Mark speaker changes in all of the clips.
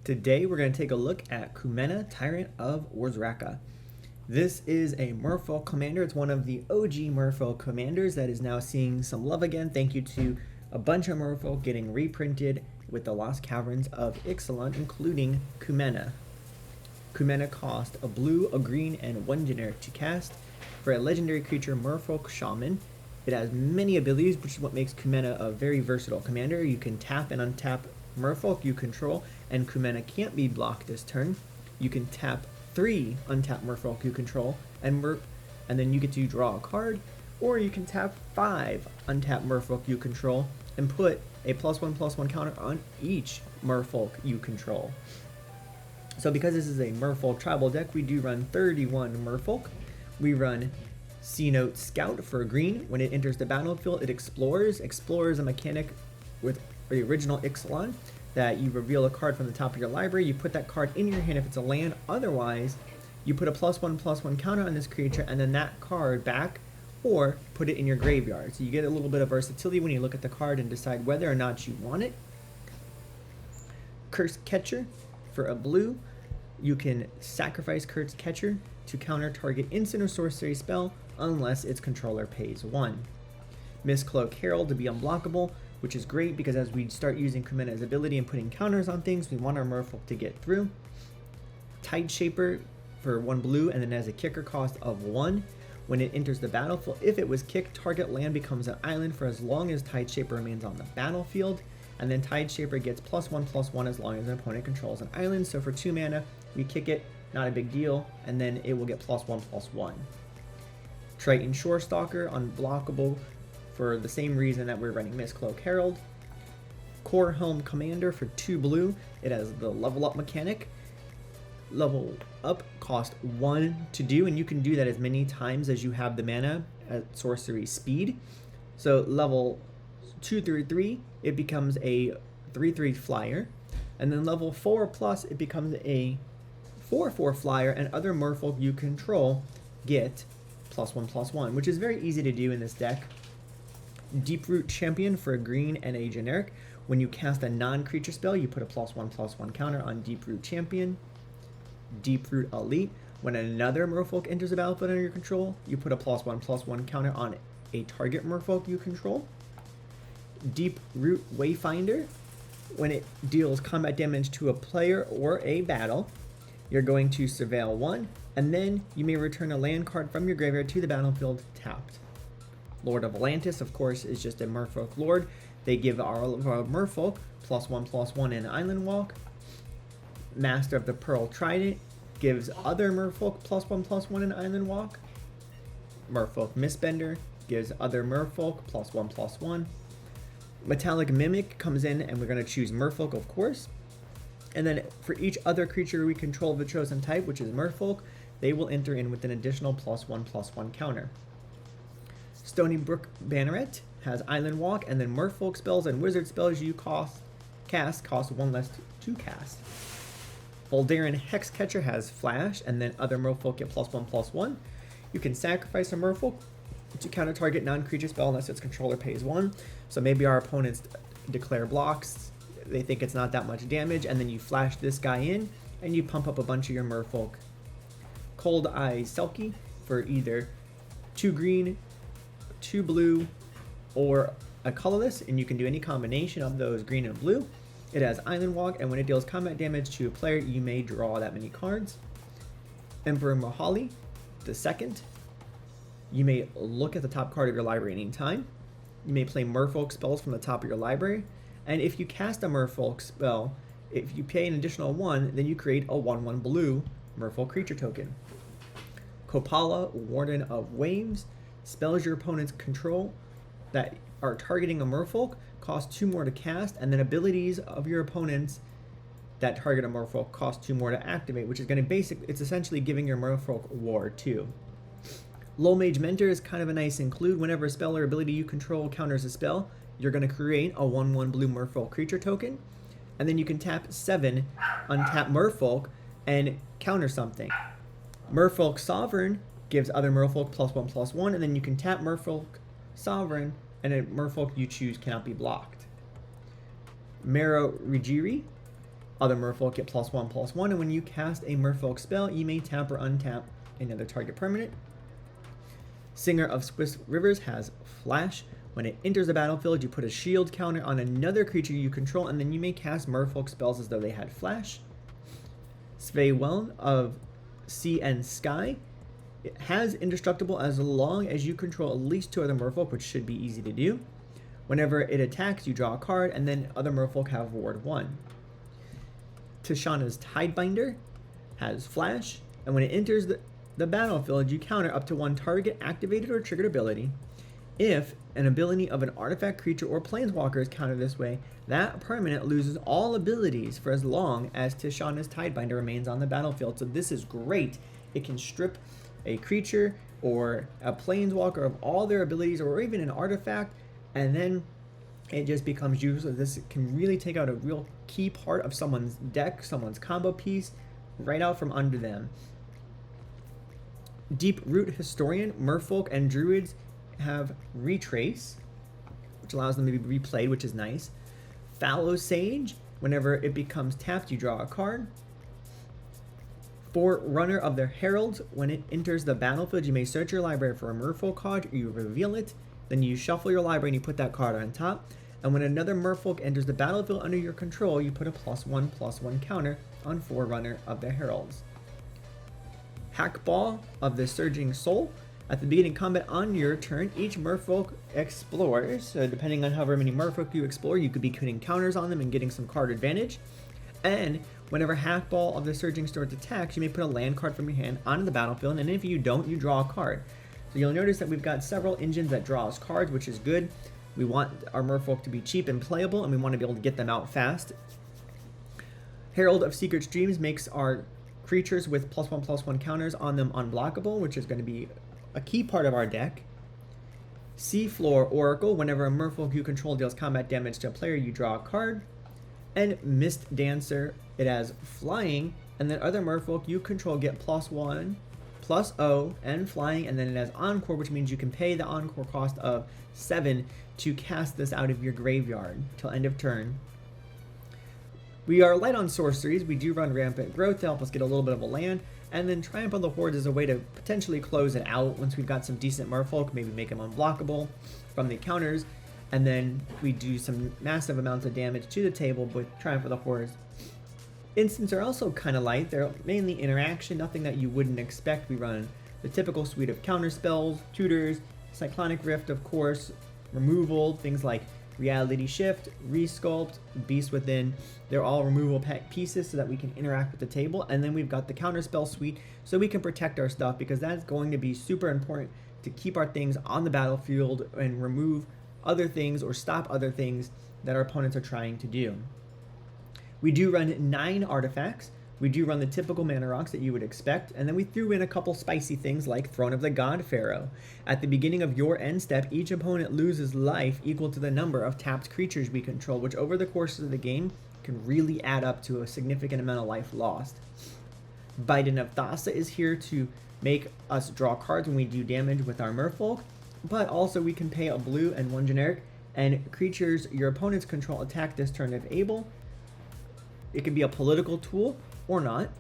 Speaker 1: Today we're going to take a look at Kumena Tyrant of Orazca. This is a Merfolk commander. It's one of the OG Merfolk commanders that is now seeing some love again. Thank you to a bunch of Merfolk getting reprinted with the Lost Caverns of Ixalan, including Kumena. Kumena cost a blue, a green, and one generic to cast for a legendary creature Merfolk Shaman. It has many abilities, which is what makes Kumena a very versatile commander. You can tap and untap Merfolk you control, and Kumena can't be blocked this turn. You can tap 3 untapped Merfolk you control, and then you get to draw a card, or you can tap 5 untapped Merfolk you control and put a +1/+1 counter on each Merfolk you control. So because this is a Merfolk Tribal deck, we do run 31 Merfolk. We run C-Note Scout for green. When it enters the battlefield, it explores. Explore is a mechanic with the original Ixalan that you reveal a card from the top of your library. You put that card in your hand if it's a land. Otherwise, you put a +1/+1 counter on this creature and then that card back, or put it in your graveyard. So you get a little bit of versatility when you look at the card and decide whether or not you want it. Curse Catcher for a blue. You can sacrifice Curse Catcher to counter target instant or sorcery spell unless its controller pays 1. Mistcloak Herald to be unblockable, which is great because as we start using Kumena's ability and putting counters on things, we want our Merfolk to get through. Tideshaper for 1 blue, and then has a kicker cost of 1. When it enters the battlefield, if it was kicked, target land becomes an island for as long as Tideshaper remains on the battlefield, and then Tideshaper gets +1/+1 as long as an opponent controls an island. So for 2 mana, we kick it, not a big deal, and then it will get +1/+1. Triton Shorestalker, unblockable for the same reason that we're running Mistcloak Herald. Core Helm Commander for 2 blue. It has the level up mechanic. Level up cost 1 to do, and you can do that as many times as you have the mana at sorcery speed. So level 2 through 3, it becomes a 3/3 flyer, and then level 4+, it becomes a 4/4 flyer, and other Merfolk you control get +1/+1, which is very easy to do in this deck. Deeproot Champion for a green and a generic. When you cast a non-creature spell, you put a +1/+1 counter on Deeproot Champion. Deeproot Elite. When another Merfolk enters the battlefield under your control, you put a +1/+1 counter on a target Merfolk you control. Deeproot Wayfinder. When it deals combat damage to a player or a battle, you're going to surveil 1, and then you may return a land card from your graveyard to the battlefield tapped. Lord of Atlantis, of course, is just a Merfolk Lord. They give our Merfolk +1/+1 in Island Walk. Master of the Pearl Trident gives other Merfolk +1/+1 in Island Walk. Merfolk Mistbender gives other Merfolk +1/+1. Metallic Mimic comes in, and we're going to choose Merfolk, of course. And then for each other creature we control of the chosen type, which is Merfolk, they will enter in with an additional +1/+1 counter. Stony Brook Banneret has Island Walk, and then Merfolk spells and wizard spells you cast cost 1 less to cast. Voldaren Hexcatcher has Flash, and then other Merfolk get +1/+1. You can sacrifice a Merfolk to counter target non-creature spell unless its controller pays 1. So maybe our opponents declare blocks, they think it's not that much damage, and then you flash this guy in, and you pump up a bunch of your Merfolk. Cold Eye Selkie for either 2 green, 2 blue, or a colorless, and you can do any combination of those green and blue. It has Island Walk, and when it deals combat damage to a player, you may draw that many cards. Emperor Mahali II. You may look at the top card of your library at any time. You may play Merfolk spells from the top of your library, and if you cast a Merfolk spell, if you pay an additional 1, then you create a 1/1 blue Merfolk creature token. Kopala, Warden of Waves. Spells your opponents control that are targeting a Merfolk cost 2 more to cast, and then abilities of your opponents that target a Merfolk cost 2 more to activate, which is going to it's essentially giving your Merfolk War 2. Low Mage Mentor is kind of a nice include. Whenever a spell or ability you control counters a spell, you're going to create a 1/1 blue Merfolk creature token, and then you can tap 7 untap Merfolk and counter something. Merfolk Sovereign gives other Merfolk +1/+1, and then you can tap Merfolk Sovereign, and a Merfolk you choose cannot be blocked. Mero Rigiri Other Merfolk get +1/+1, and when you cast a Merfolk spell, you may tap or untap another target permanent. Singer of Swift Rivers has Flash. When it enters the battlefield, you put a shield counter on another creature you control, and then you may cast Merfolk spells as though they had Flash. Sveeweln of Sea and Sky. It has Indestructible as long as you control at least 2 other Merfolk, which should be easy to do. Whenever it attacks, you draw a card, and then other Merfolk have Ward 1. Tishana's Tidebinder has Flash, and when it enters the battlefield, you counter up to 1 target activated or triggered ability. If an ability of an artifact, creature, or planeswalker is countered this way, that permanent loses all abilities for as long as Tishana's Tidebinder remains on the battlefield. So this is great. It can strip a creature or a planeswalker of all their abilities, or even an artifact, and then it just becomes useless. This can really take out a real key part of someone's deck, someone's combo piece, right out from under them. Deep Root Historian, Merfolk, and Druids have Retrace, which allows them to be replayed, which is nice. Fallow Sage, whenever it becomes tapped, you draw a card. Forerunner of the Heralds, when it enters the battlefield, you may search your library for a Merfolk card, you reveal it, then you shuffle your library and you put that card on top. And when another Merfolk enters the battlefield under your control, you put a +1/+1 counter on Forerunner of the Heralds. Hackball of the Surging Soul. At the beginning of combat on your turn, each Merfolk explores. So depending on however many Merfolk you explore, you could be putting counters on them and getting some card advantage. And whenever Hackball of the Surging Soul attacks, you may put a land card from your hand onto the battlefield, and if you don't, you draw a card. So you'll notice that we've got several engines that draw us cards, which is good. We want our Merfolk to be cheap and playable, and we want to be able to get them out fast. Herald of Secret Dreams makes our creatures with +1/+1 counters on them unblockable, which is going to be a key part of our deck. Seafloor Oracle, whenever a Merfolk you control deals combat damage to a player, you draw a card. And Mist Dancer, it has flying, and then other Merfolk you control get +1/+0 and flying, and then it has Encore, which means you can pay the Encore cost of 7 to cast this out of your graveyard till end of turn. We are light on sorceries. We do run Rampant Growth to help us get a little bit of a land, and then Triumph of the Hordes is a way to potentially close it out once we've got some decent Merfolk, maybe make them unblockable from the counters, and then we do some massive amounts of damage to the table with Triumph of the Hordes. Instants are also kind of light. They're mainly interaction, nothing that you wouldn't expect. We run the typical suite of counter spells, tutors, Cyclonic Rift, of course, removal, things like Reality Shift, Resculpt, Beast Within. They're all removal pieces so that we can interact with the table. And then we've got the counterspell suite so we can protect our stuff, because that's going to be super important to keep our things on the battlefield and remove other things or stop other things that our opponents are trying to do. We do run 9 artifacts. We do run the typical mana rocks that you would expect, and then we threw in a couple spicy things like Throne of the God Pharaoh. At the beginning of your end step, each opponent loses life equal to the number of tapped creatures we control, which over the course of the game can really add up to a significant amount of life lost. Biden of Thassa is here to make us draw cards when we do damage with our Merfolk, but also we can pay a blue and 1 generic, and creatures your opponents control attack this turn if able. It can be a political tool or not.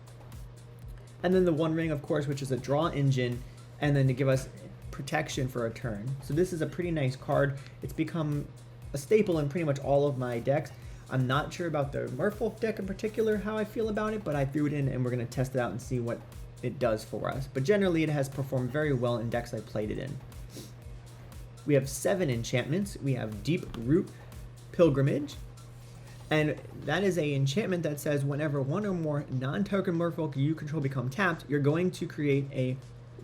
Speaker 1: And then the One Ring, of course, which is a draw engine, and then to give us protection for a turn. So this is a pretty nice card. It's become a staple in pretty much all of my decks. I'm not sure about the Merfolk deck in particular, how I feel about it, but I threw it in and we're going to test it out and see what it does for us. But generally it has performed very well in decks I've played it in. We have 7 enchantments. We have Deep Root Pilgrimage, and that is a enchantment that says whenever 1 or more non-token Merfolk you control become tapped, you're going to create a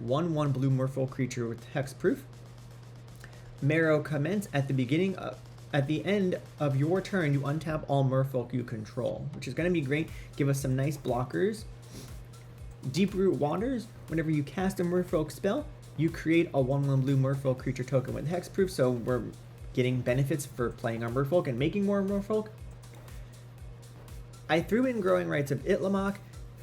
Speaker 1: 1/1 blue Merfolk creature with hexproof. Marrow Commence, at the end of your turn, you untap all Merfolk you control, which is going to be great. Give us some nice blockers. Deep Root Waters, whenever you cast a Merfolk spell, you create a 1/1 blue Merfolk creature token with hexproof, so we're getting benefits for playing our Merfolk and making more Merfolk. I threw in Growing Rites of Itlimoc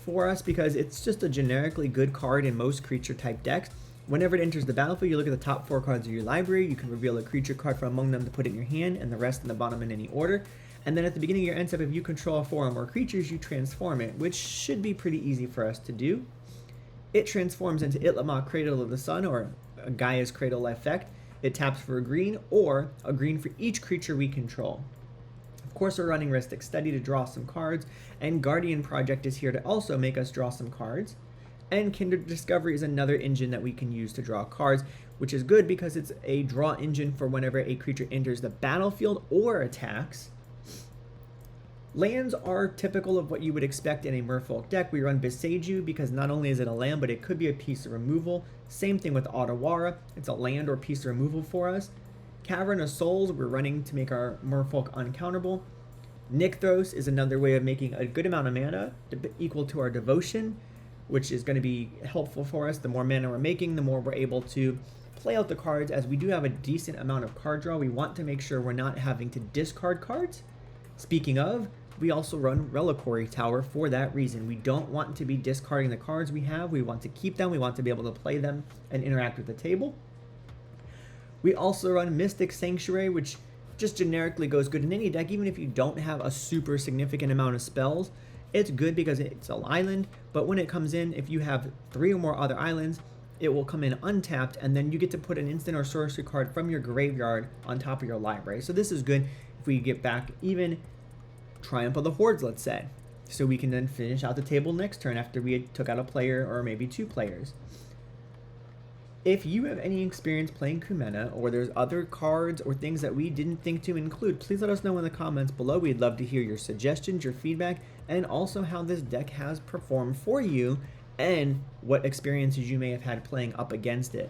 Speaker 1: for us because it's just a generically good card in most creature type decks. Whenever it enters the battlefield, you look at the top 4 cards of your library. You can reveal a creature card from among them to put in your hand, and the rest in the bottom in any order. And then at the beginning of your end step, if you control 4 or more creatures, you transform it, which should be pretty easy for us to do. It transforms into Itlama, Cradle of the Sun, or Gaia's Cradle effect. It taps for a green, or a green for each creature we control. Of course, we're running Rhystic Study to draw some cards, and Guardian Project is here to also make us draw some cards. And Kindred Discovery is another engine that we can use to draw cards, which is good because it's a draw engine for whenever a creature enters the battlefield or attacks. Lands are typical of what you would expect in a Merfolk deck. We run Beseiju because not only is it a land, but it could be a piece of removal. Same thing with Otawara. It's a land or piece of removal for us. Cavern of Souls, we're running to make our Merfolk uncounterable. Nykthos is another way of making a good amount of mana equal to our Devotion, which is going to be helpful for us. The more mana we're making, the more we're able to play out the cards. As we do have a decent amount of card draw, we want to make sure we're not having to discard cards. Speaking of, we also run Reliquary Tower for that reason. We don't want to be discarding the cards we have. We want to keep them. We want to be able to play them and interact with the table. We also run Mystic Sanctuary, which just generically goes good in any deck, even if you don't have a super significant amount of spells. It's good because it's an island, but when it comes in, if you have 3 or more other islands, it will come in untapped, and then you get to put an instant or sorcery card from your graveyard on top of your library. So this is good if we get back even Triumph of the Hordes, let's say. So we can then finish out the table next turn after we took out a player or maybe 2 players. If you have any experience playing Kumena, or there's other cards or things that we didn't think to include, please let us know in the comments below. We'd love to hear your suggestions, your feedback, and also how this deck has performed for you and what experiences you may have had playing up against it.